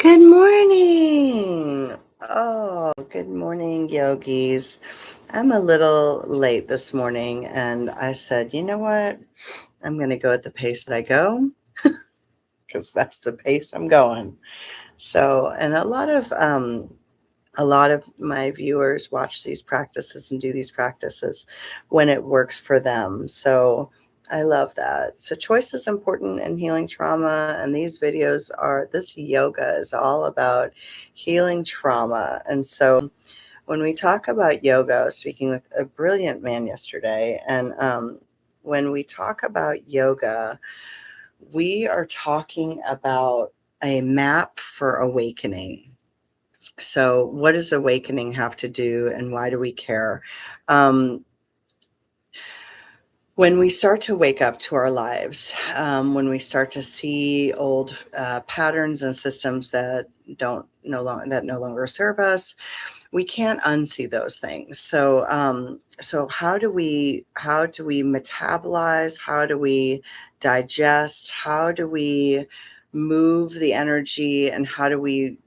Good morning. Oh, good morning, yogis. I'm a little late this morning, and I said, you know what? I'm going to go at the pace that I go because that's the pace I'm going. So, and a lot of my viewers watch these practices and do these practices when it works for them. So I love that. So choice is important in healing trauma, and this yoga is all about healing trauma. And so when we talk about yoga, I was speaking with a brilliant man yesterday, and when we talk about yoga, we are talking about a map for awakening. So, what does awakening have to do, and why do we care? Um, when we start to wake up to our lives, when we start to see old patterns and systems that no longer serve us, we can't unsee those things. So how do we metabolize? How do we digest? How do we move the energy? And how do we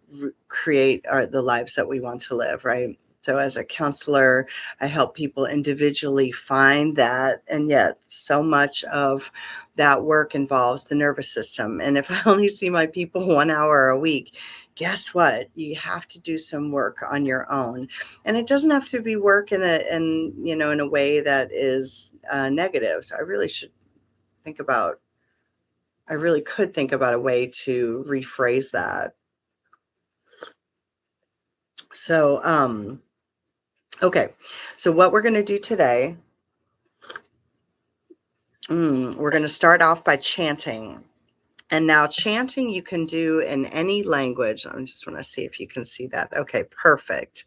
create the lives that we want to live? Right. So as a counselor, I help people individually find that, and yet so much of that work involves the nervous system. And if I only see my people 1 hour a week, guess what? You have to do some work on your own, and it doesn't have to be work in a way that is negative. So I really could think about a way to rephrase that. So, okay. So what we're going to do today, we're going to start off by chanting. And now chanting you can do in any language. I just want to see if you can see that. Okay, perfect.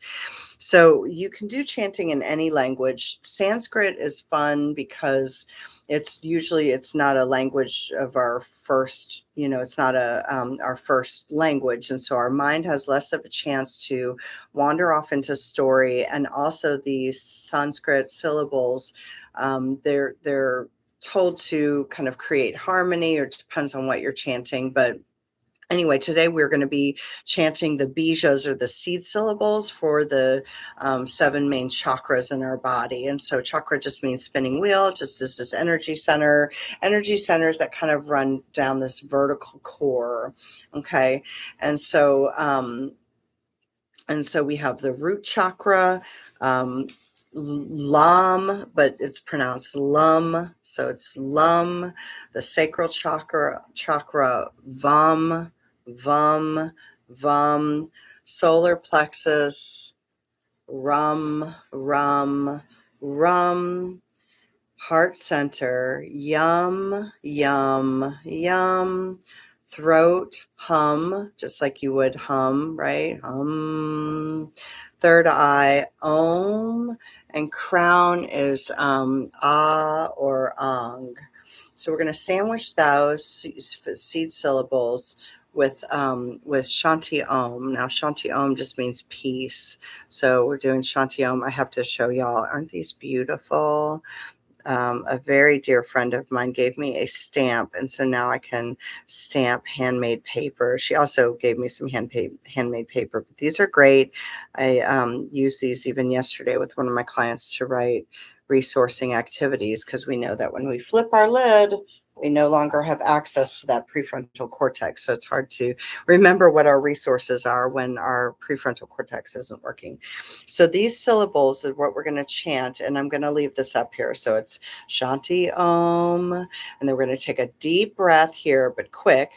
So you can do chanting in any language. Sanskrit is fun because it's not a language of our first, it's not our first language. And so our mind has less of a chance to wander off into story. And also these Sanskrit syllables, they're told to kind of create harmony, or depends on what you're chanting. But anyway, today we're going to be chanting the bijas, or the seed syllables, for the 7 main chakras in our body. And so chakra just means spinning wheel, just as this energy centers that kind of run down this vertical core. Okay. And so we have the root chakra, lam, but it's pronounced lum. So it's lum. The sacral chakra, vam, vam. Solar plexus, rum, rum, rum. Heart center, yum, yum, yum. Throat, hum, just like you would hum, right? Hum. Third eye, om. And crown is ah or ang. So we're going to sandwich those seed syllables with shanti om. Now shanti om just means peace. So we're doing shanti om. I have to show y'all. Aren't these beautiful? A very dear friend of mine gave me a stamp, and so now I can stamp handmade paper. She also gave me some handmade paper, but these are great. I used these even yesterday with one of my clients to write resourcing activities, because we know that when we flip our lid, we no longer have access to that prefrontal cortex. So it's hard to remember what our resources are when our prefrontal cortex isn't working. So these syllables is what we're going to chant, and I'm going to leave this up here. So it's Shanti Om, and then we're going to take a deep breath here, but quick.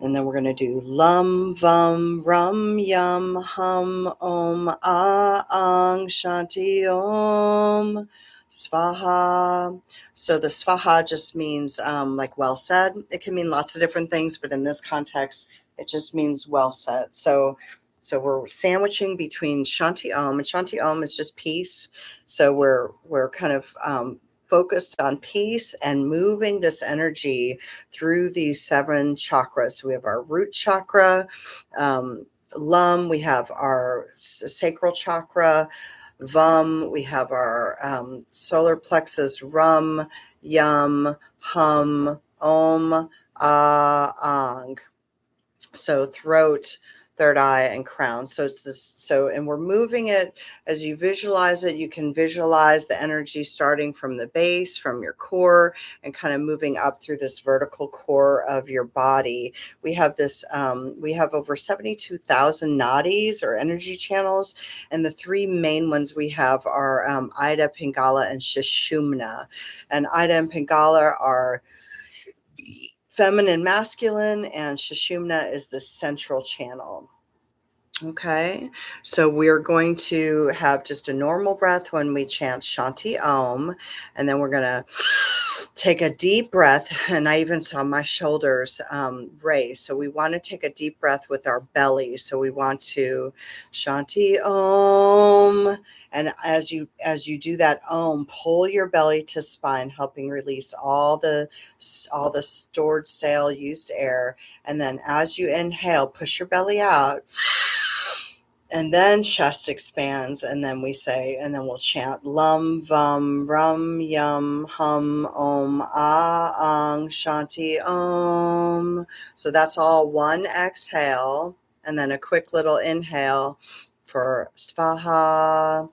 And then we're going to do lum, vam, rum, yum, hum, om, ah, ang, Shanti Om, Svaha. So the Svaha just means like well said. It can mean lots of different things, but in this context, it just means well said. So we're sandwiching between Shanti Om, and Shanti Om is just peace. So we're kind of focused on peace and moving this energy through these 7 chakras. So we have our root chakra, lum, we have our sacral chakra, vam, we have our solar plexus, rum, yum, hum, om, ah, ang. So throat, third eye, and crown. So it's this, so, and we're moving it as you visualize it. You can visualize the energy starting from the base, from your core, and kind of moving up through this vertical core of your body. We have this, we have over 72,000 nadis or energy channels. And the three main ones we have are Ida, Pingala, and Sushumna. And Ida and Pingala are feminine, masculine, and Sushumna is the central channel. Okay, so we're going to have just a normal breath when we chant Shanti Om, and then we're going to take a deep breath. And I even saw my shoulders raise. So we want to take a deep breath with our belly. So we want to Shanti Om, and as you do that Om, pull your belly to spine, helping release all the stored, stale, used air. And then as you inhale, push your belly out. And then chest expands, and then we say, and then we'll chant Lum Vam Rum Yum Hum Om Ah Ang Shanti Om. So that's all one exhale, and then a quick little inhale for Svaha.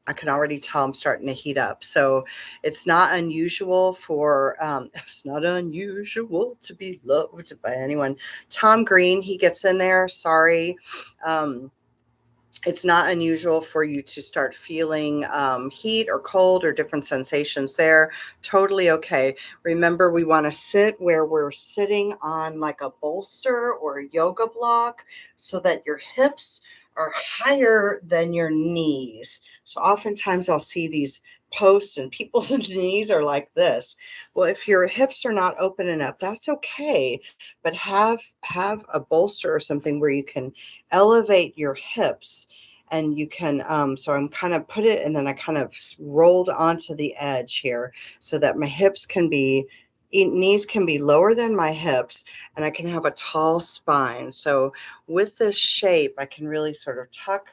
I can already tell I'm starting to heat up. So it's not unusual for, it's not unusual to be loved by anyone. Tom Green, he gets in there. Sorry. It's not unusual for you to start feeling heat or cold or different sensations there. Totally okay. Remember, we want to sit where we're sitting on like a bolster or a yoga block so that your hips are higher than your knees. So oftentimes I'll see these posts and people's knees are like this. Well, if your hips are not open enough, that's okay. But have a bolster or something where you can elevate your hips, and you can so I'm kind of put it, and then I kind of rolled onto the edge here so that my hips can be, knees can be lower than my hips, and I can have a tall spine. So with this shape, I can really sort of tuck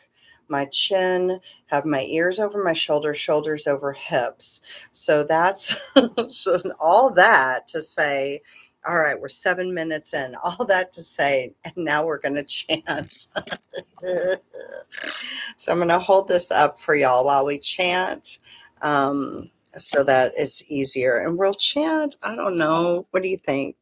my chin, have my ears over my shoulders, shoulders over hips. So that's so all that to say, all right, we're 7 minutes in. All that to say, and now we're going to chant. So I'm going to hold this up for y'all while we chant, so that it's easier. And we'll chant, I don't know, what do you think?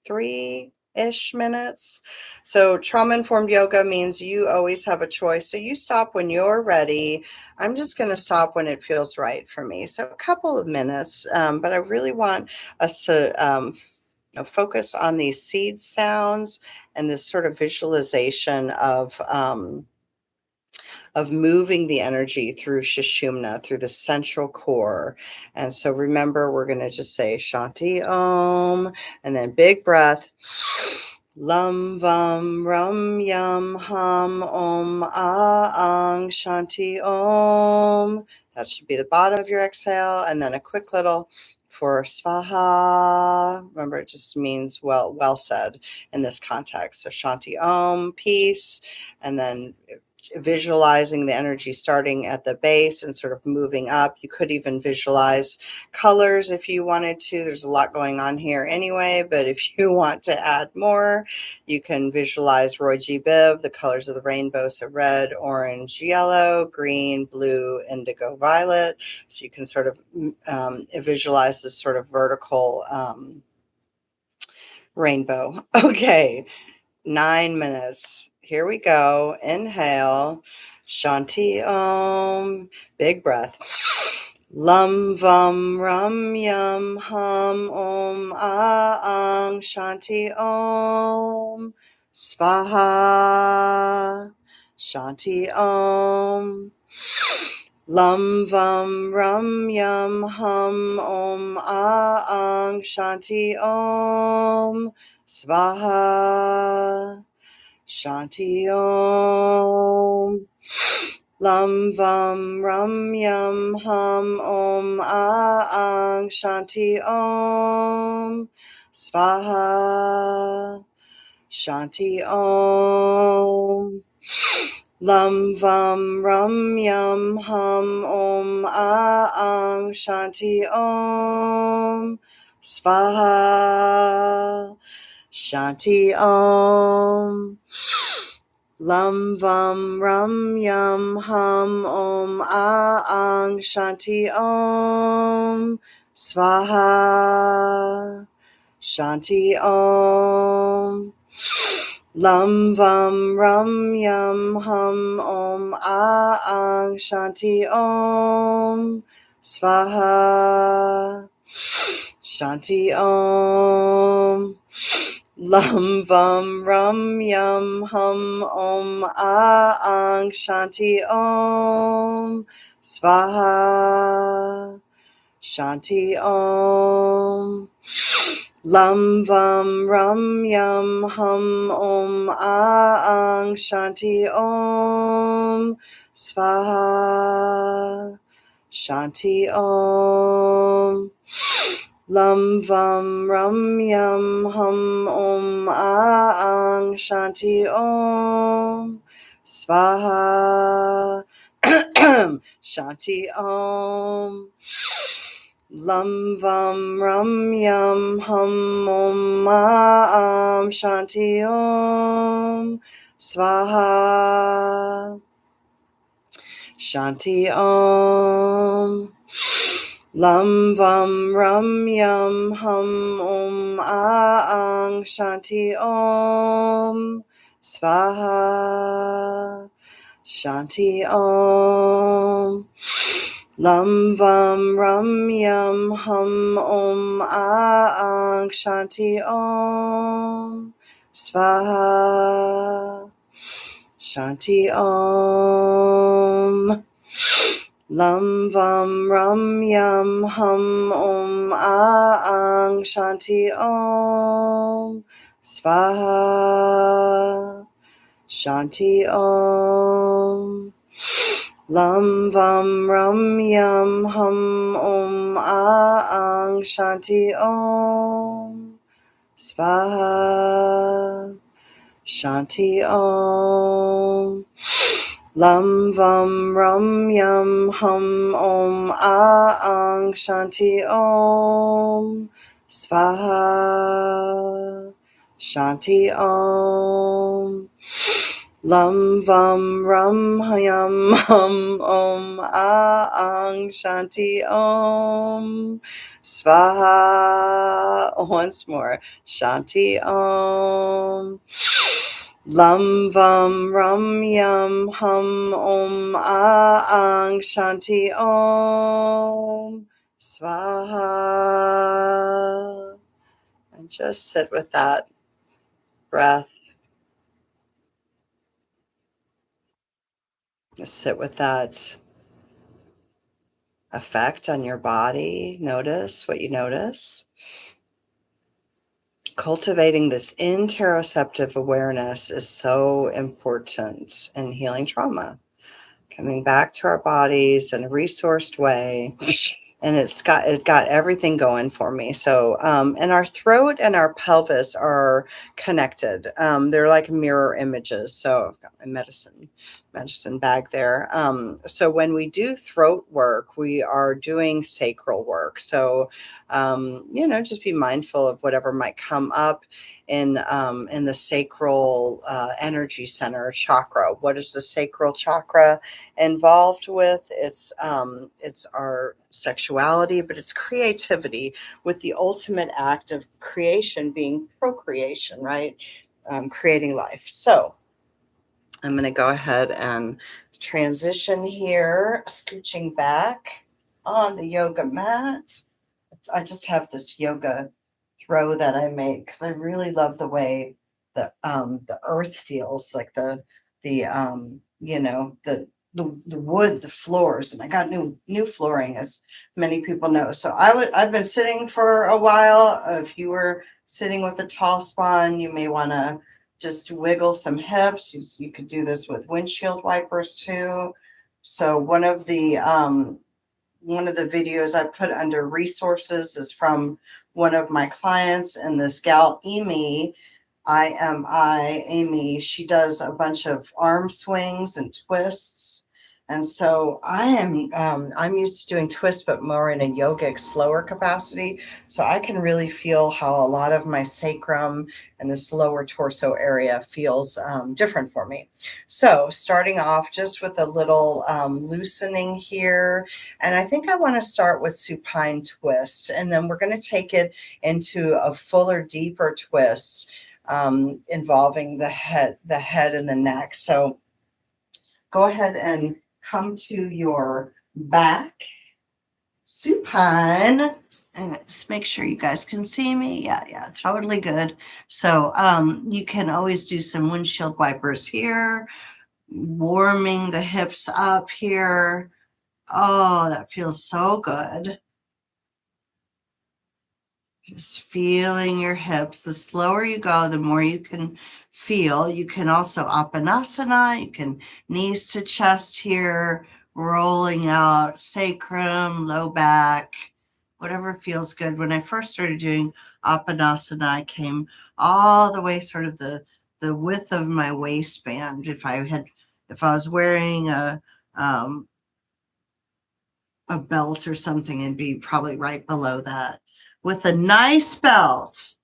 3-ish minutes. So trauma-informed yoga means you always have a choice. So you stop when you're ready. I'm just going to stop when it feels right for me. So a couple of minutes, but I really want us to focus on these seed sounds and this sort of visualization of moving the energy through Sushumna, through the central core. And so remember, we're going to just say Shanti Om, and then big breath. Lum Vam Rum Yum Hum Om Ah Ang Shanti Om. That should be the bottom of your exhale. And then a quick little for Svaha. Remember, it just means well said in this context. So Shanti Om, peace, and then visualizing the energy starting at the base and sort of moving up. You could even visualize colors if you wanted to. There's a lot going on here anyway, but if you want to add more, you can visualize Roy G. Biv, the colors of the rainbow, so red, orange, yellow, green, blue, indigo, violet. So you can sort of visualize this sort of vertical rainbow. Okay, 9 minutes. Here we go. Inhale. Shanti Om. Big breath. Lum Vam Rum Yum Hum Om Ah Ang Shanti Om. Svaha. Shanti Om. Lum Vam Rum Yum Hum Om Ah Ang Shanti Om. Svaha. Shanti Om. Lum Vam Rum Yum Hum Om Ah Ang Shanti Om. Svaha. Shanti Om. Lum Vam Rum Yum Hum Om Ah Ang Shanti Om. Svaha. Shanti Om. Lam Vam Ram Yam Hum Om Ang Shanti Om Swaha. Shanti Om. Lam Vam Ram Yam Hum Om Ang Shanti Om Swaha. Shanti Om. Lam Vam Ram Yam Hum Om Ang Shanti Om Swaha. Shanti Om. Lam Vam Ram Yam Hum Om Ang Shanti Om Swaha. Shanti Om. Lam Vam Ram Yam Hum Om Ang Shanti Om Swaha. Shanti Om. Lam Vam Ram Yam Hum Om Shanti Om Swaha. Shanti Om. Lam Vam Ram Yam Hum Om Ang Shanti Om Swaha. Shanti Om. Lam Vam Ram Yam Hum Om Ang Shanti Om Swaha. Shanti Om. Lam Vam Ram Yam Hum Om Ang Shanti Om Swaha. Shanti Om. Lam Vam Ram Yam Hum Om Ang Shanti Om Swaha. Shanti Om. Lam Vam Ram Yam Hum Om Ang Shanti Om Swaha. Shanti Om. Lam Vam Ram Yam Hum Om Ang Shanti Om Swaha. Once more. Shanti Om. Lam Vam Ram Yam Hum Om Ang Shanti Om Swaha. And just sit with that breath. Just sit with that effect on your body. Notice what you notice. Cultivating this interoceptive awareness is so important in healing trauma. Coming back to our bodies in a resourced way. And it got everything going for me. So, and our throat and our pelvis are connected. They're like mirror images. So I've got my medicine bag there. So when we do throat work, we are doing sacral work. So, just be mindful of whatever might come up in the sacral energy center chakra. What is the sacral chakra involved with? It's our sexuality, but it's creativity, with the ultimate act of creation being procreation, right? Creating life. So I'm going to go ahead and transition here, scooching back on the yoga mat. I just have this yoga throw that I make because I really love the way the earth feels, like the the wood, the floors, and I got new flooring, as many people know. So I've been sitting for a while. If you were sitting with a tall spine, you may want to just wiggle some hips. You could do this with windshield wipers too. So one of the videos I put under resources is from one of my clients, and this gal, Amy, Amy, she does a bunch of arm swings and twists. And so I'm used to doing twists, but more in a yogic, slower capacity. So I can really feel how a lot of my sacrum and this lower torso area feels different for me. So starting off just with a little loosening here. And I think I want to start with supine twist. And then we're going to take it into a fuller, deeper twist involving the head and the neck. So go ahead and come to your back, supine, and just make sure you guys can see me. Yeah, totally good. So you can always do some windshield wipers here, warming the hips up here. Oh, that feels so good. Just feeling your hips. The slower you go, the more you can feel. You can also apanasana. You can knees to chest here, rolling out sacrum, low back, whatever feels good. When I first started doing apanasana, I came all the way sort of the width of my waistband. If I was wearing a belt or something, it'd be probably right below that. With a nice belt.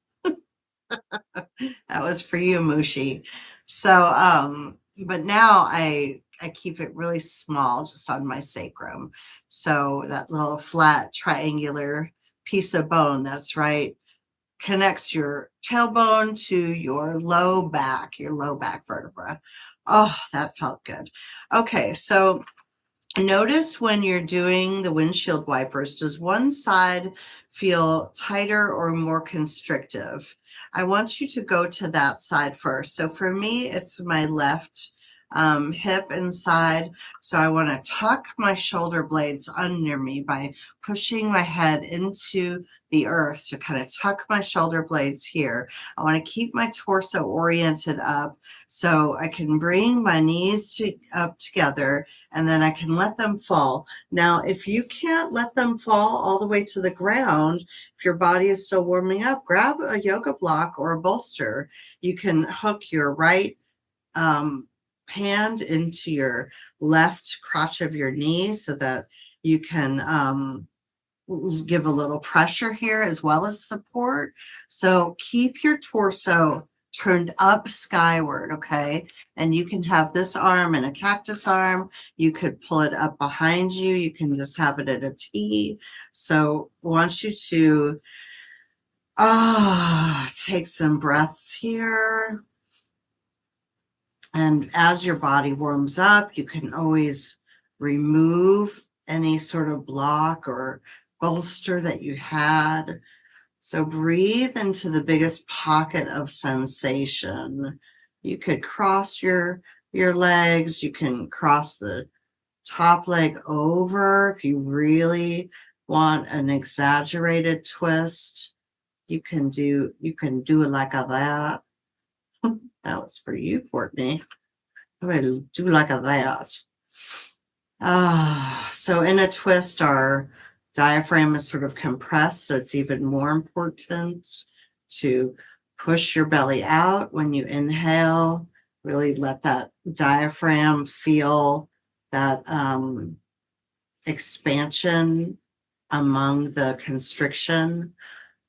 That was for you, Mushi. So, but now I keep it really small, just on my sacrum. So that little flat triangular piece of bone, that's right, connects your tailbone to your low back vertebra. Oh, that felt good. Okay, so notice when you're doing the windshield wipers, does one side feel tighter or more constrictive? I want you to go to that side first. So for me, it's my left hip inside. So I want to tuck my shoulder blades under me by pushing my head into the earth to kind of tuck my shoulder blades here. I want to keep my torso oriented up so I can bring my knees up together, and then I can let them fall. Now, if you can't let them fall all the way to the ground, if your body is still warming up, grab a yoga block or a bolster. You can hook your right hand into your left crotch of your knee so that you can give a little pressure here as well as support. So keep your torso turned up skyward, okay? And you can have this arm in a cactus arm. You could pull it up behind you. You can just have it at a T. So I want you to take some breaths here. And as your body warms up, you can always remove any sort of block or bolster that you had. So breathe into the biggest pocket of sensation. You could cross your legs. You can cross the top leg over if you really want an exaggerated twist. You can do it like that. That was for you, Courtney. I'm going to do like that. So in a twist, our diaphragm is sort of compressed, so it's even more important to push your belly out when you inhale. Really let that diaphragm feel that expansion among the constriction.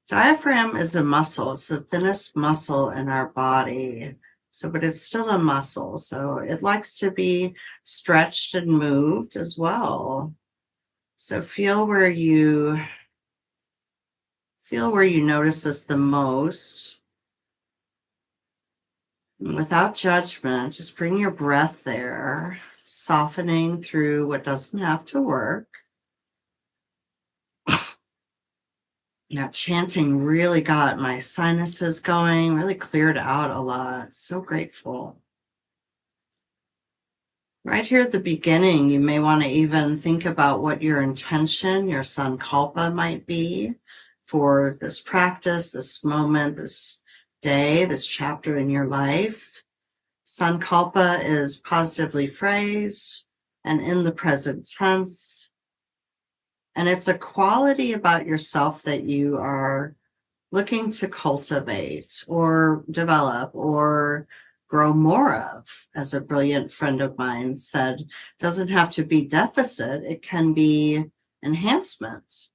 Diaphragm is a muscle. It's the thinnest muscle in our body. So, but it's still a muscle. So it likes to be stretched and moved as well. So feel where you notice this the most. Without judgment, just bring your breath there, softening through what doesn't have to work. Now, chanting really got my sinuses going, really cleared out a lot. So grateful. Right here at the beginning, you may want to even think about what your intention, your sankalpa might be for this practice, this moment, this day, this chapter in your life. Sankalpa is positively phrased and in the present tense. And it's a quality about yourself that you are looking to cultivate or develop or grow more of. As a brilliant friend of mine said, doesn't have to be deficit, it can be enhancement.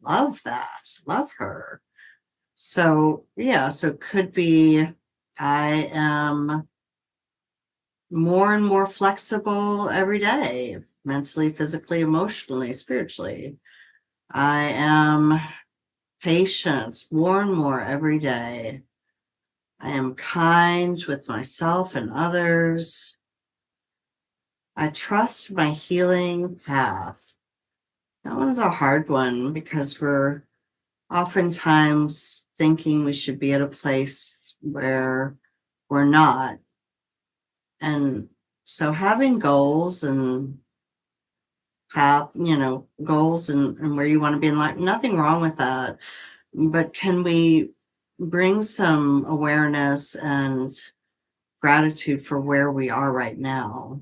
Love that. Love her. So, yeah, so it could be I am more and more flexible every day, mentally, physically, emotionally, spiritually. I am patient more and more every day. I am kind with myself and others. I trust my healing path. That one's a hard one because we're oftentimes thinking we should be at a place where we're not. And so having goals and path, goals and where you want to be in life, nothing wrong with that. But can we bring some awareness and gratitude for where we are right now?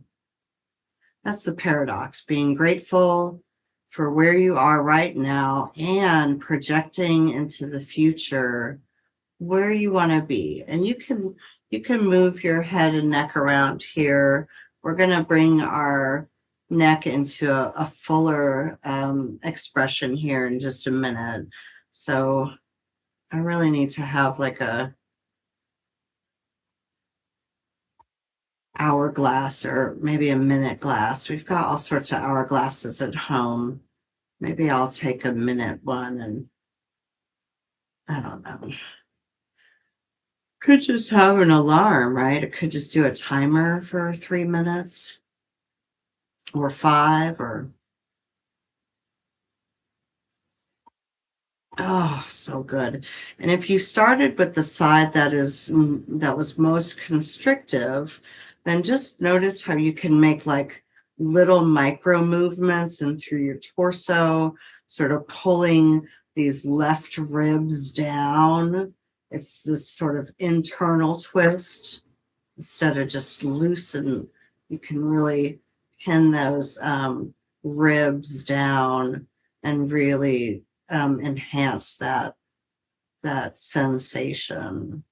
That's the paradox, being grateful for where you are right now and projecting into the future where you want to be. And you can move your head and neck around here. We're going to bring our neck into a fuller expression here in just a minute. So I really need to have like a hourglass or maybe a minute glass. We've got all sorts of hourglasses at home. Maybe I'll take a minute one, and I don't know. Could just have an alarm, right? It could just do a timer for 3 minutes or 5 or oh, so good. And if you started with the side that was most constrictive, then just notice how you can make like little micro movements and through your torso, sort of pulling these left ribs down. It's this sort of internal twist instead of just loosen. You can really pin those ribs down and really enhance that sensation.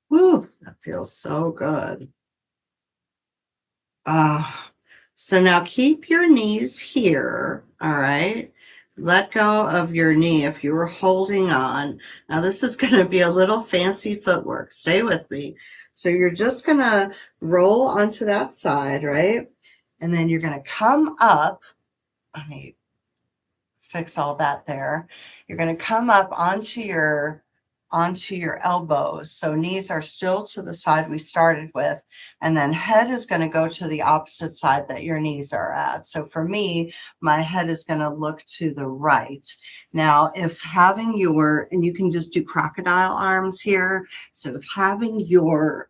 Woo, that feels so good. So now keep your knees here, all right? Let go of your knee if you were holding on. Now this is going to be a little fancy footwork. Stay with me. So you're just going to roll onto that side, right? And then you're going to come up. Let me fix all that there. You're going to come up onto your elbows. So knees are still to the side we started with, and then head is going to go to the opposite side that your knees are at. So for me, my head is going to look to the right. Now, if having your, and you can just do crocodile arms here. So if having your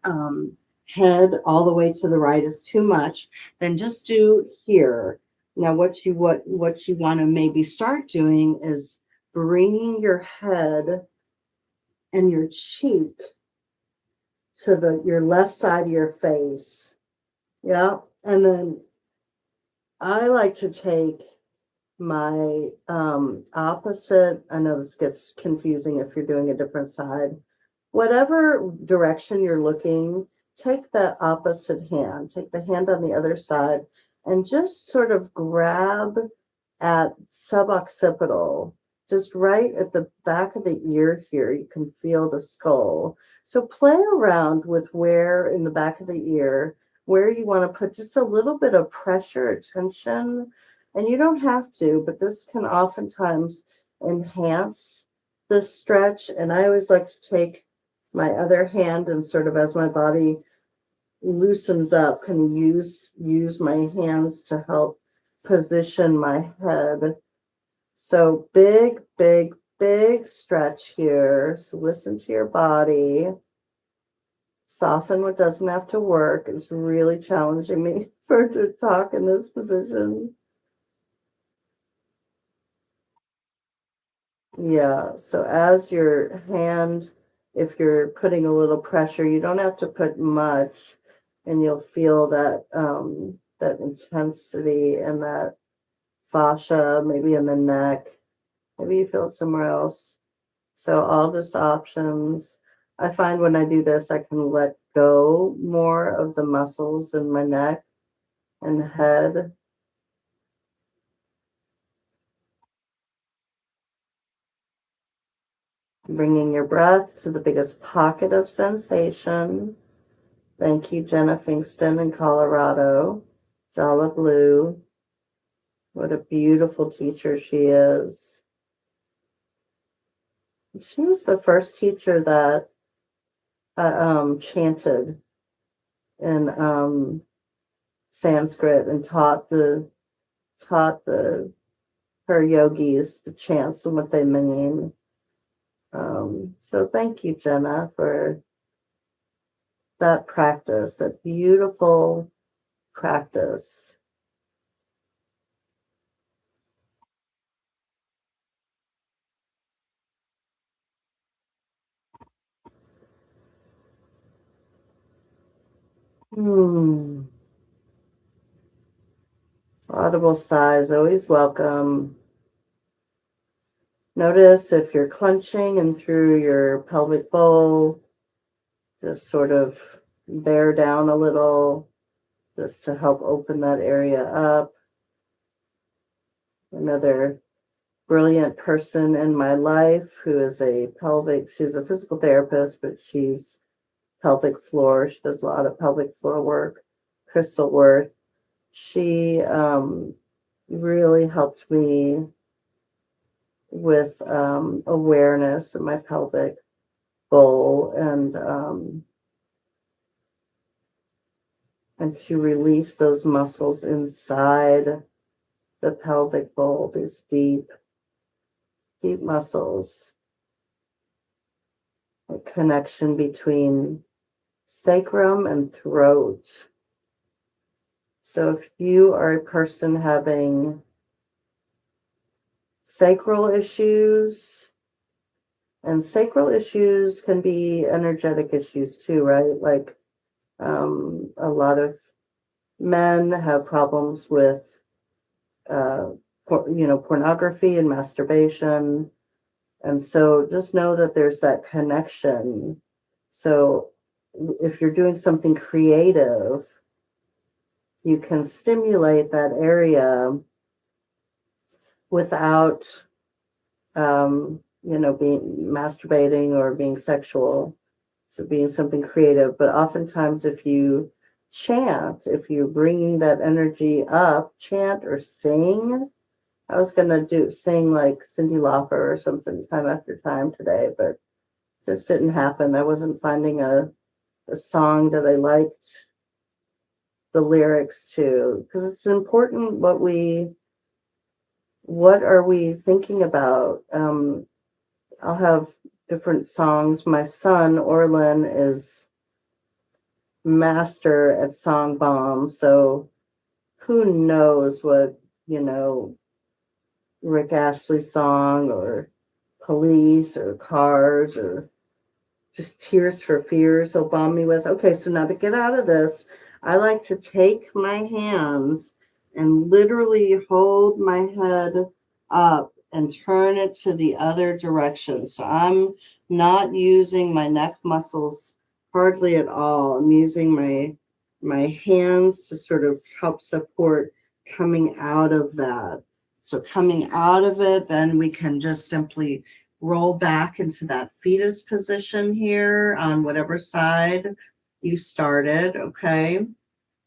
head all the way to the right is too much, then just do here. Now, what you want to maybe start doing is bringing your head and your cheek to your left side of your face. Yeah. And then I like to take my opposite. I know this gets confusing if you're doing a different side. Whatever direction you're looking, take the opposite hand. Take the hand on the other side and just sort of grab at suboccipital, just right at the back of the ear here. You can feel the skull. So play around with where in the back of the ear, where you want to put just a little bit of pressure, attention. And you don't have to, but this can oftentimes enhance the stretch. And I always like to take my other hand and sort of as my body loosens up, can use my hands to help position my head. So big, big, big stretch here. So listen to your body. Soften what doesn't have to work. It's really challenging me to talk in this position. Yeah, so as your hand, if you're putting a little pressure, you don't have to put much, and you'll feel that that intensity and that fascia, maybe in the neck. Maybe you feel it somewhere else. So all just options. I find when I do this, I can let go more of the muscles in my neck and head. Bringing your breath to the biggest pocket of sensation. Thank you, Jenna Finkston in Colorado. Jala Blue. What a beautiful teacher she is. She was the first teacher that chanted in Sanskrit and taught her yogis the chants and what they mean. So thank you, Jenna, for that practice, that beautiful practice. Audible sighs, always welcome. Notice if you're clenching and through your pelvic bowl, just sort of bear down a little, just to help open that area up. Another brilliant person in my life who is she's a physical therapist, but she's pelvic floor. She does a lot of pelvic floor work. Crystal Worth. She really helped me with awareness of my pelvic bowl and to release those muscles inside the pelvic bowl, these deep muscles, a connection between sacrum and throat. So if you are a person having sacral issues, and sacral issues can be energetic issues too, right? Like a lot of men have problems with pornography and masturbation. And so just know that there's that connection. So if you're doing something creative, you can stimulate that area without, being masturbating or being sexual. So being something creative. But oftentimes if you chant, if you're bringing that energy up, chant or sing. I was going to sing like Cyndi Lauper or something time after time today, but just didn't happen. I wasn't finding a song that I liked the lyrics to, because it's important what are we thinking about? I'll have different songs. My son, Orlin, is master at song bomb. So who knows what, Rick Astley song or Police or Cars or just Tears for Fears he'll bomb me with. Okay, so now to get out of this, I like to take my hands and literally hold my head up and turn it to the other direction. So I'm not using my neck muscles hardly at all. I'm using my hands to sort of help support coming out of that. So coming out of it, then we can just simply roll back into that fetus position here on whatever side you started, okay?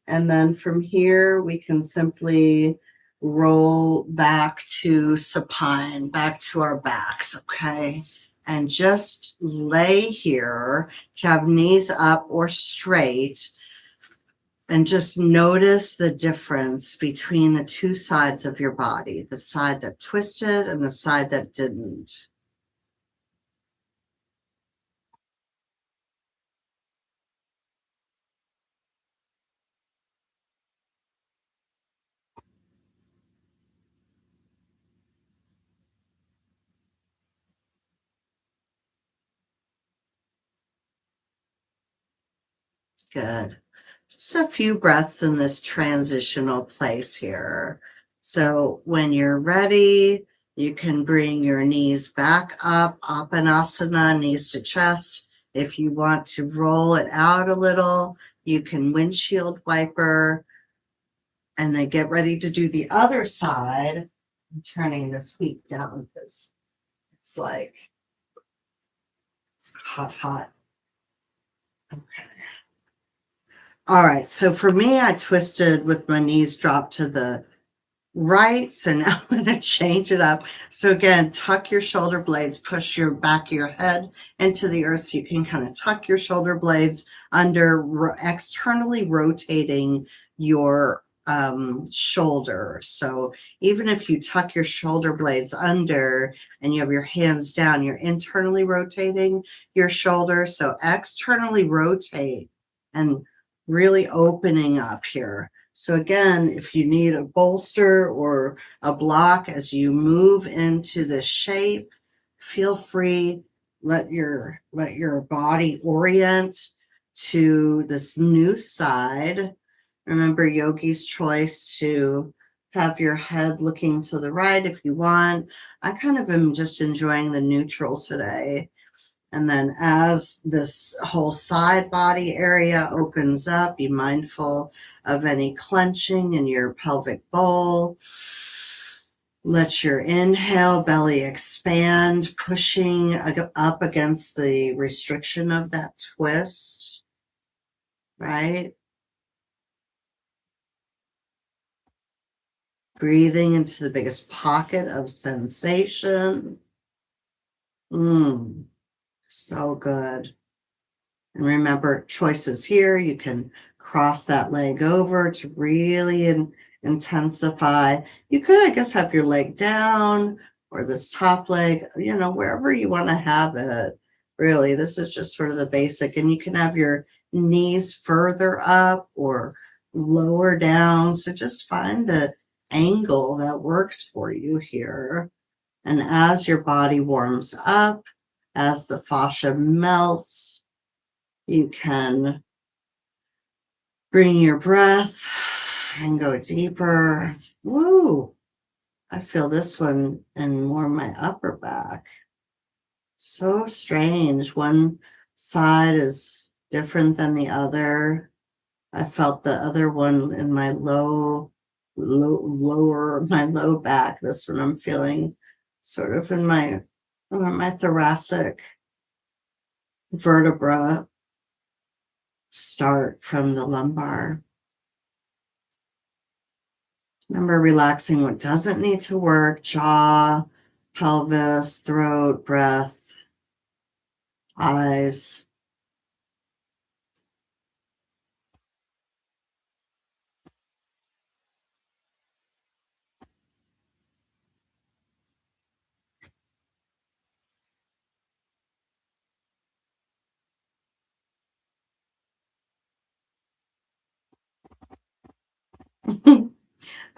And then from here, we can simply roll back to supine, back to our backs, okay? And just lay here, if you have knees up or straight, and just notice the difference between the two sides of your body, the side that twisted and the side that didn't. Good. Just a few breaths in this transitional place here. So when you're ready, you can bring your knees back up, Apanasana, knees to chest, If you want to roll it out a little, you can windshield wiper and then get ready to do the other side. I'm turning this heat down because it's like hot, hot. Okay. All right. So for me, I twisted with my knees dropped to the right. So now I'm going to change it up. So again, tuck your shoulder blades, push your back of your head into the earth so you can kind of tuck your shoulder blades under, externally rotating your shoulder. So even if you tuck your shoulder blades under and you have your hands down, you're internally rotating your shoulder. So externally rotate and really opening up here. So again, if you need a bolster or a block as you move into the shape, feel free. Let your body orient to this new side. Remember yogi's choice to have your head looking to the right if you want. I kind of am just enjoying the neutral today. And then as this whole side body area opens up, be mindful of any clenching in your pelvic bowl. Let your inhale belly expand, pushing up against the restriction of that twist, right? Breathing into the biggest pocket of sensation. So good. And remember, choices here. You can cross that leg over to really intensify. You could, I guess, have your leg down or this top leg, wherever you want to have it. Really, this is just sort of the basic. And you can have your knees further up or lower down. So just find the angle that works for you here. And as your body warms up, as the fascia melts, you can bring your breath and go deeper. Woo! I feel this one in more my upper back. So strange. One side is different than the other. I felt the other one in my lower, my low back. This one I'm feeling sort of in my thoracic vertebra start from the lumbar. Remember relaxing what doesn't need to work: jaw, pelvis, throat, breath, eyes.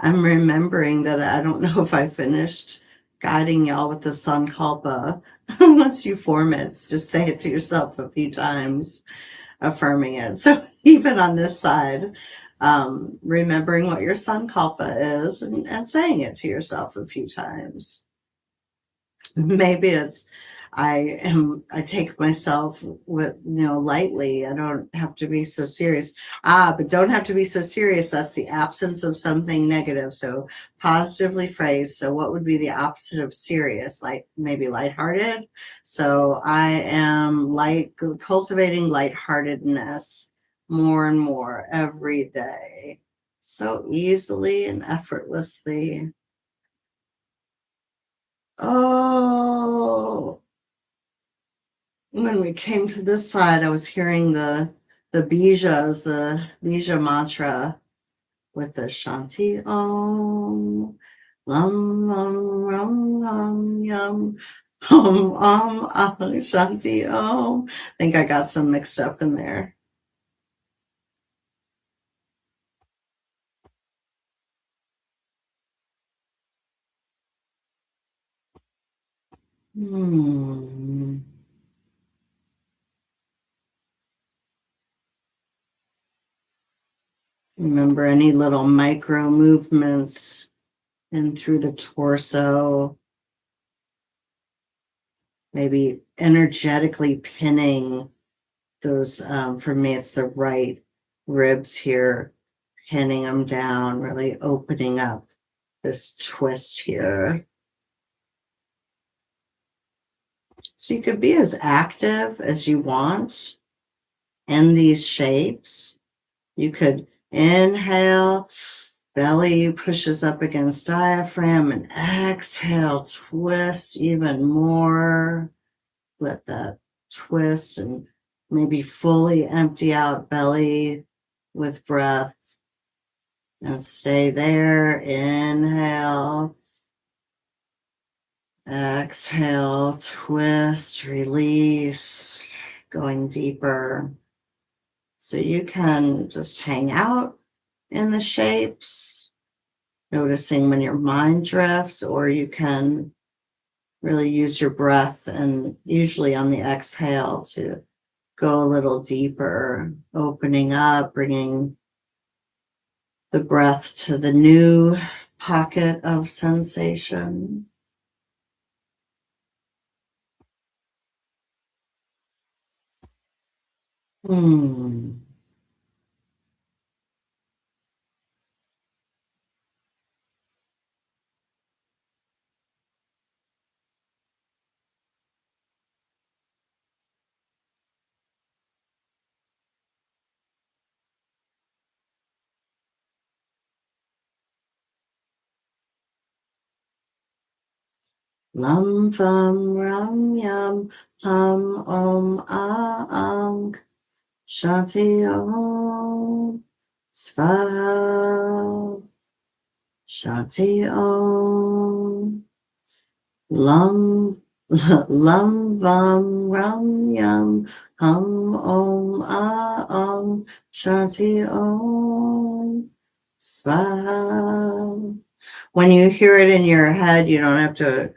I'm remembering that I don't know if I finished guiding y'all with the sankalpa. Once you form it, just say it to yourself a few times, affirming it. So even on this side, remembering what your sankalpa is and saying it to yourself a few times. Maybe it's I take myself with lightly. I don't have to be so serious. But don't have to be so serious. That's the absence of something negative. So positively phrased. So what would be the opposite of serious? Like maybe lighthearted. So I am cultivating lightheartedness more and more every day. So easily and effortlessly. Oh, when we came to this side, I was hearing the bijas, the bija mantra with the shanti om, lam lam ram lam yum, shanti om. I think I got some mixed up in there. Remember any little micro movements in through the torso, maybe energetically pinning those, for me, it's the right ribs here, pinning them down, really opening up this twist here. So you could be as active as you want in these shapes. You could inhale, belly pushes up against diaphragm, and exhale, twist even more. Let that twist and maybe fully empty out belly with breath. And stay there. Inhale. Exhale, twist, release, going deeper. So you can just hang out in the shapes, noticing when your mind drifts, or you can really use your breath and usually on the exhale to go a little deeper, opening up, bringing the breath to the new pocket of sensation. Lam fam ram yam hum om ang shanti om svaha shanti om lam lam vam ram yam hum om ang shanti om svaha. When you hear it in your head, you don't have to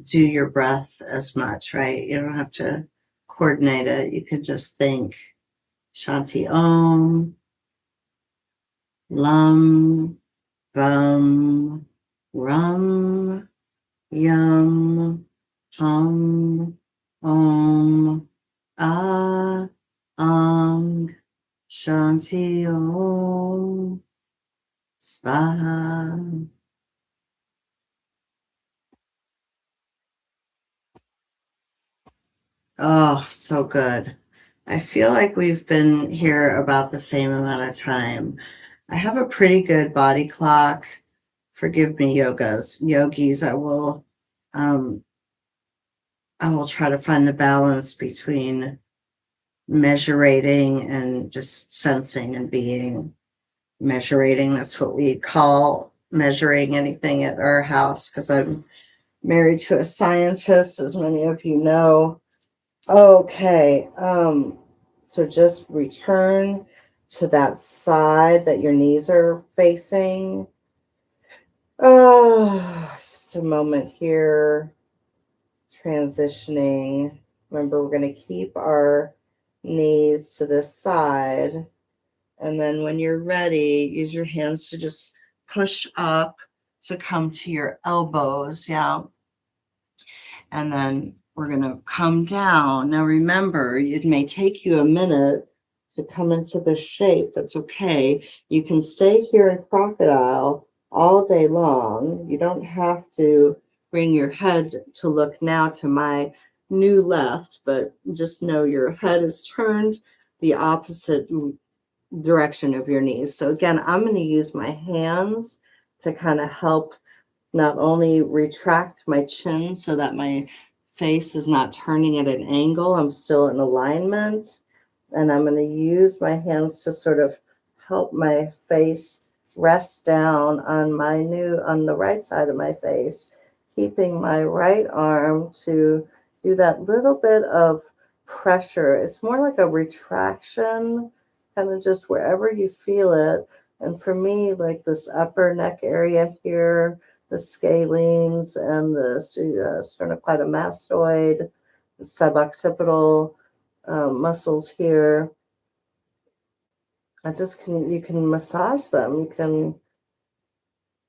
do your breath as much, right? You don't have to coordinate it. You can just think Shanti Om, Lam, Vam, Ram, Yam, Hum, Om, Ang, Shanti Om, Svaha. Oh, so good. I feel like we've been here about the same amount of time. I have a pretty good body clock. Forgive me, yogis. Um, I will try to find the balance between measuring and just sensing and being. Measuring, that's what we call measuring anything at our house, because I'm married to a scientist, as many of you know. Okay, so just return to that side that your knees are facing. Just a moment here, transitioning. Remember, we're going to keep our knees to this side. And then when you're ready, use your hands to just push up to come to your elbows. Yeah. And then we're going to come down. Now, remember, it may take you a minute to come into this shape. That's okay. You can stay here in crocodile all day long. You don't have to bring your head to look now to my new left, but just know your head is turned the opposite direction of your knees. So again, I'm going to use my hands to kind of help not only retract my chin so that my face is not turning at an angle, I'm still in alignment. And I'm going to use my hands to sort of help my face rest down on on the right side of my face, keeping my right arm to do that little bit of pressure. It's more like a retraction, kind of just wherever you feel it. And for me, like this upper neck area here, the scalenes and the sternocleidomastoid, the suboccipital muscles here. You can massage them. You can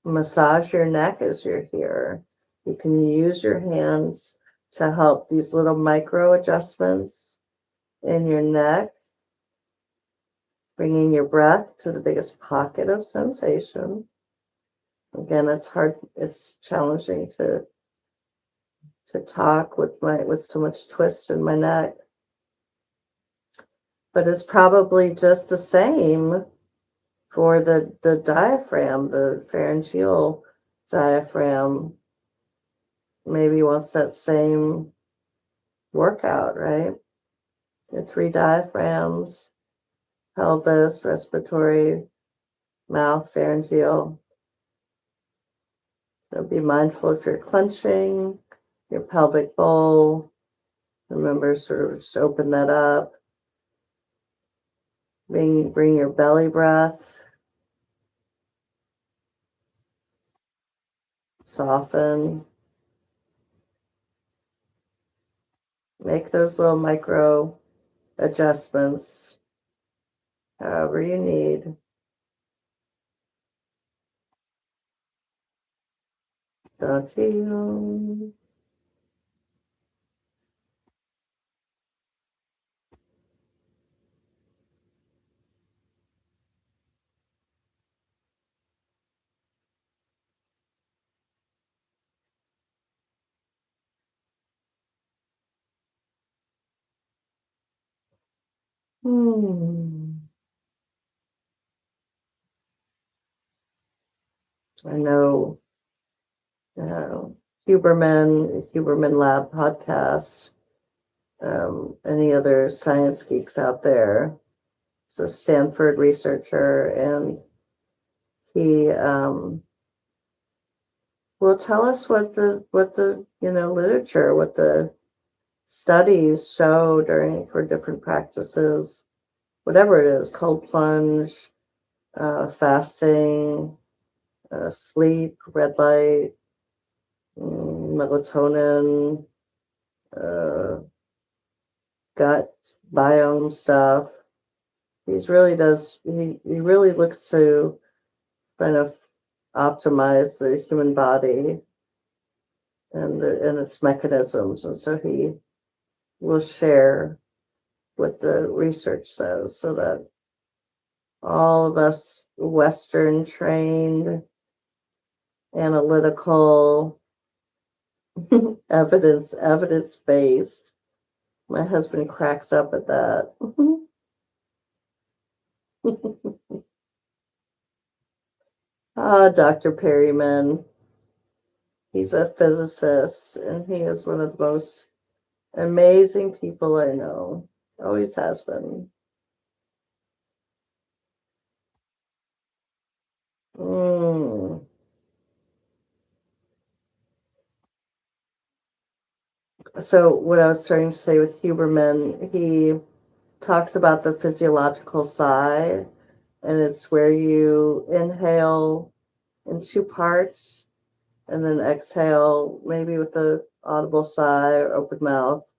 massage your neck as you're here. You can use your hands to help these little micro adjustments. in your neck, bringing your breath to the biggest pocket of sensation. Again, it's hard, it's challenging to talk with so much twist in my neck. But it's probably just the same for the diaphragm, the pharyngeal diaphragm. Maybe wants that same workout, right? The three diaphragms, pelvis, respiratory, mouth, pharyngeal. So be mindful if you're clenching your pelvic bowl. Remember, sort of just open that up. Bring your belly breath. Soften. Make those little micro adjustments however you need. Chanting. I know uh, Huberman Lab podcast, any other science geeks out there. He's a Stanford researcher, and he will tell us what the literature, what the studies show for different practices, whatever it is, cold plunge, fasting, sleep, red light, melatonin, uh, gut biome stuff. He really looks to kind of optimize the human body and its mechanisms. And so he will share what the research says so that all of us Western trained, analytical, evidence based. My husband cracks up at that. Dr. Perryman. He's a physicist, and he is one of the most amazing people I know. Always has been. Mm. So what I was trying to say with Huberman, he talks about the physiological sigh, and it's where you inhale in two parts and then exhale maybe with a audible sigh or open mouth.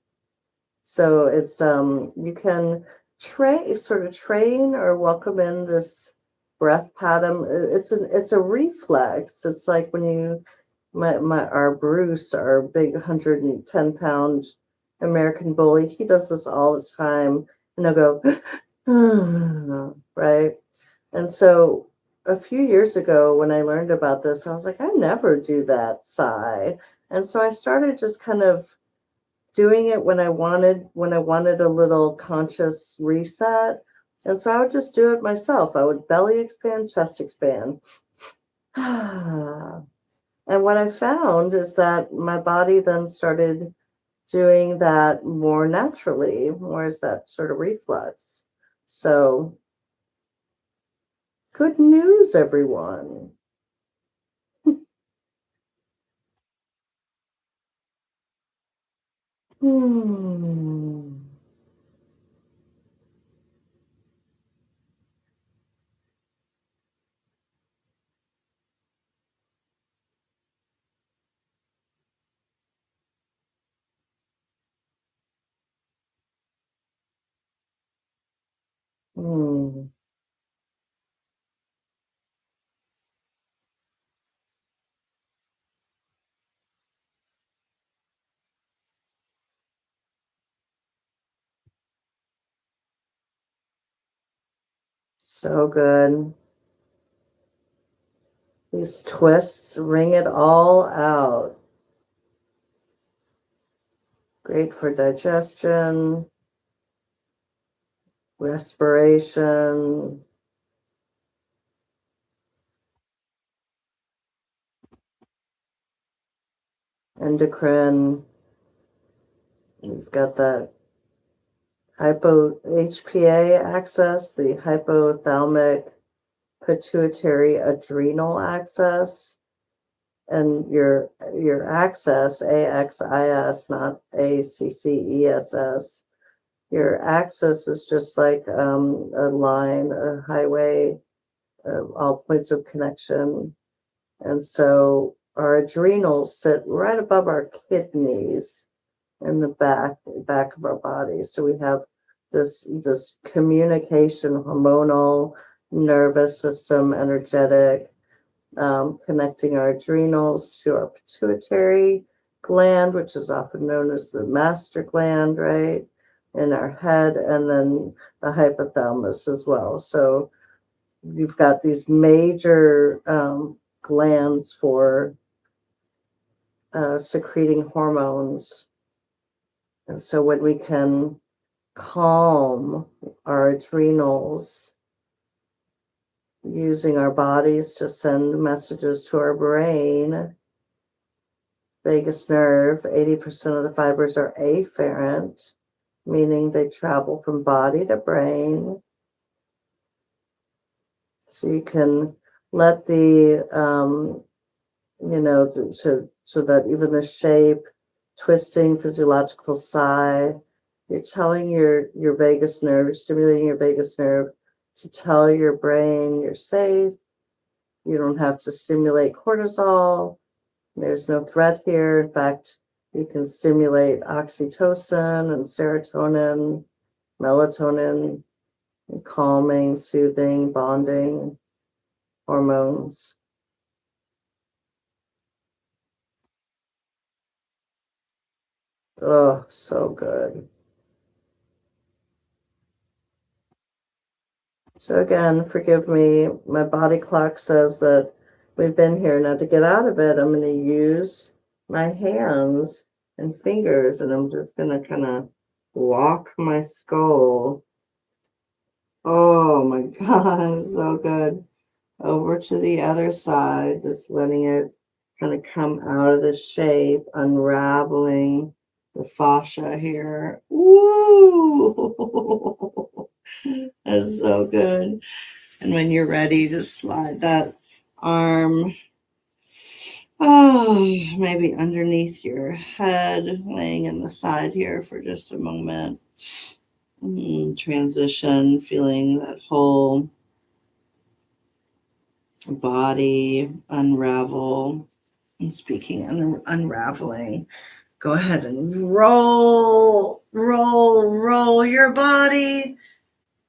So it's you can train or welcome in this breath pattern. It's a reflex. It's like when you our Bruce, our big 110-pound American bully, he does this all the time, and I'll go right. And so a few years ago when I learned about this, I was like, I never do that sigh. And so I started just kind of doing it when I wanted a little conscious reset. And so I would just do it myself. I would belly expand, chest expand. And what I found is that my body then started doing that more naturally, more as that sort of reflex. So good news, everyone. Hmm. Hmm. So good. These twists, wring it all out. Great for digestion, respiration, endocrine. You've got that hypo HPA axis, the hypothalamic pituitary adrenal axis, and your axis, AXIS, not ACCESS. Your axis is just like a line, a highway, all points of connection. And so our adrenals sit right above our kidneys in the back of our body. So we have this communication, hormonal, nervous system, energetic, connecting our adrenals to our pituitary gland, which is often known as the master gland, right, in our head, and then the hypothalamus as well. So you've got these major glands for secreting hormones. And so when we can calm our adrenals using our bodies to send messages to our brain, vagus nerve, 80% of the fibers are afferent, meaning they travel from body to brain. So you can let the, so that even the shape, twisting, physiological sigh, you're telling your vagus nerve, you're stimulating your vagus nerve to tell your brain you're safe. You don't have to stimulate cortisol. There's no threat here. In fact, you can stimulate oxytocin and serotonin, melatonin, and calming, soothing, bonding hormones. Oh, so good. So again, forgive me, my body clock says that we've been here. Now to get out of it, I'm going to use my hands and fingers, and I'm just going to kind of walk my skull. Oh my God, so good. Over to the other side, just letting it kind of come out of the shape, unraveling the fascia here. Woo! That's so good. And when you're ready, just slide that arm, maybe underneath your head, laying in the side here for just a moment. Transition, feeling that whole body unravel. And speaking unraveling, go ahead and roll your body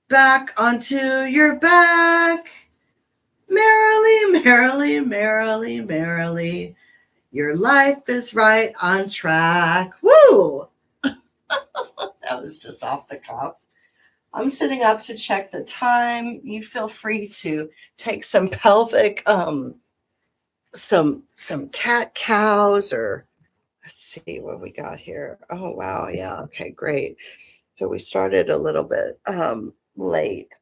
back onto your back. Merrily, merrily, merrily, merrily. Your life is right on track. Woo! That was just off the cuff. I'm sitting up to check the time. You feel free to take some pelvic, some cat cows, or let's see what we got here. Oh wow, yeah, okay, great. So we started a little bit late,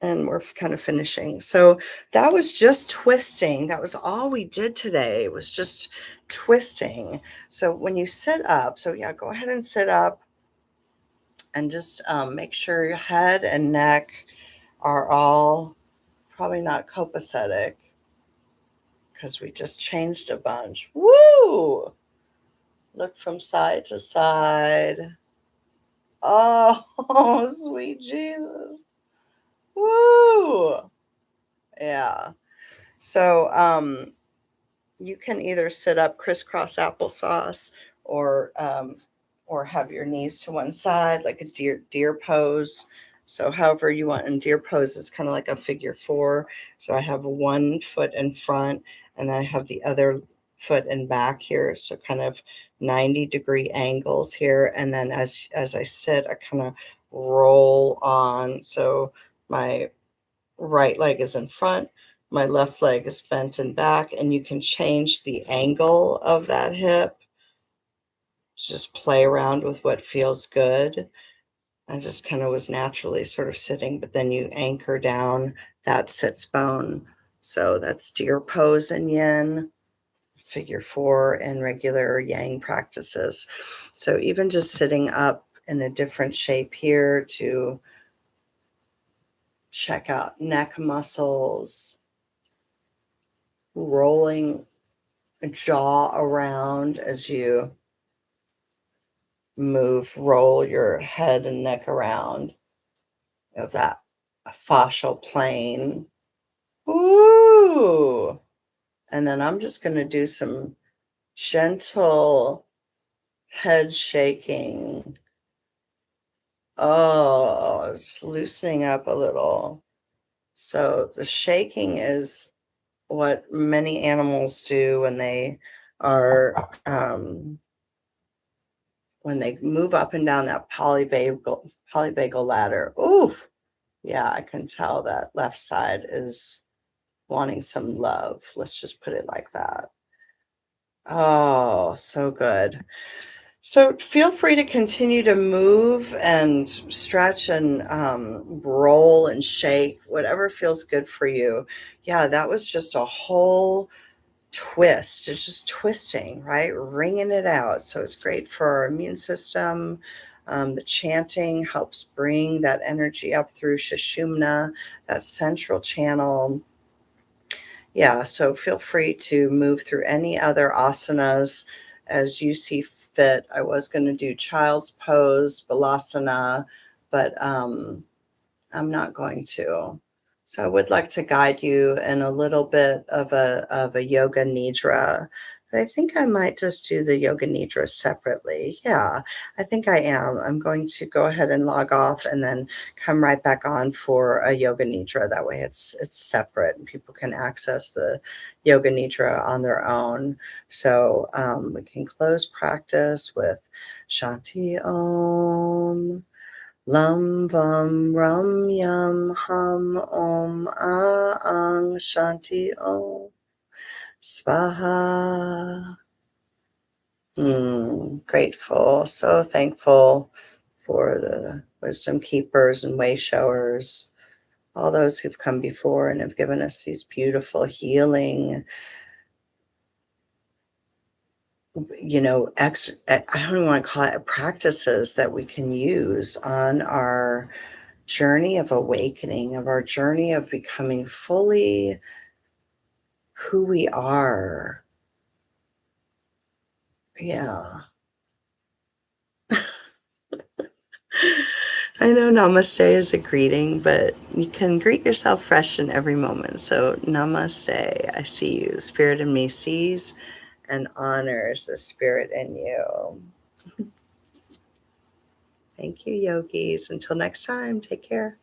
and we're kind of finishing. So that was just twisting. That was all we did today. It was just twisting. So when you sit up, so yeah, go ahead and sit up and just make sure your head and neck are all probably not copacetic because we just changed a bunch. Woo! Look from side to side. Oh, sweet Jesus. Woo! Yeah. So, you can either sit up crisscross applesauce or have your knees to one side like a deer pose. So however you want. And deer pose is kind of like a figure four. So I have one foot in front and then I have the other foot in back here. So kind of 90-degree angles here. And then as I sit, I kind of roll on. So My right leg is in front, my left leg is bent and back, and you can change the angle of that hip. Just play around with what feels good. I just kind of was naturally sort of sitting, but then you anchor down that sits bone. So that's deer pose in yin, figure four in regular yang practices. So even just sitting up in a different shape here to check out neck muscles, rolling jaw around as you roll your head and neck around of that fascial plane. Ooh. And then I'm just going to do some gentle head shaking. Oh, just loosening up a little. So the shaking is what many animals do are when they move up and down that polyvagal ladder. Ooh, yeah, I can tell that left side is wanting some love. Let's just put it like that. Oh, so good. So feel free to continue to move and stretch and roll and shake, whatever feels good for you. Yeah, that was just a whole twist. It's just twisting, right? Wringing it out. So it's great for our immune system. The chanting helps bring that energy up through sushumna, that central channel. Yeah, so feel free to move through any other asanas as you see fit. I was going to do child's pose, balasana, but I'm not going to. So I would like to guide you in a little bit of a yoga nidra. But I think I might just do the yoga nidra separately. Yeah, I think I am. I'm going to go ahead and log off and then come right back on for a yoga nidra. That way it's separate and people can access the yoga nidra on their own. So we can close practice with Shanti Om. Lam vam ram yam ham om ang shanti om swaha. Grateful, so thankful for the wisdom keepers and way showers, all those who've come before and have given us these beautiful healing, I don't even want to call it practices that we can use on our journey of awakening, of our journey of becoming fully who we are. Yeah. I know namaste is a greeting, but you can greet yourself fresh in every moment. So, namaste. I see you. Spirit in me sees and honors the spirit in you. Thank you, yogis. Until next time, take care.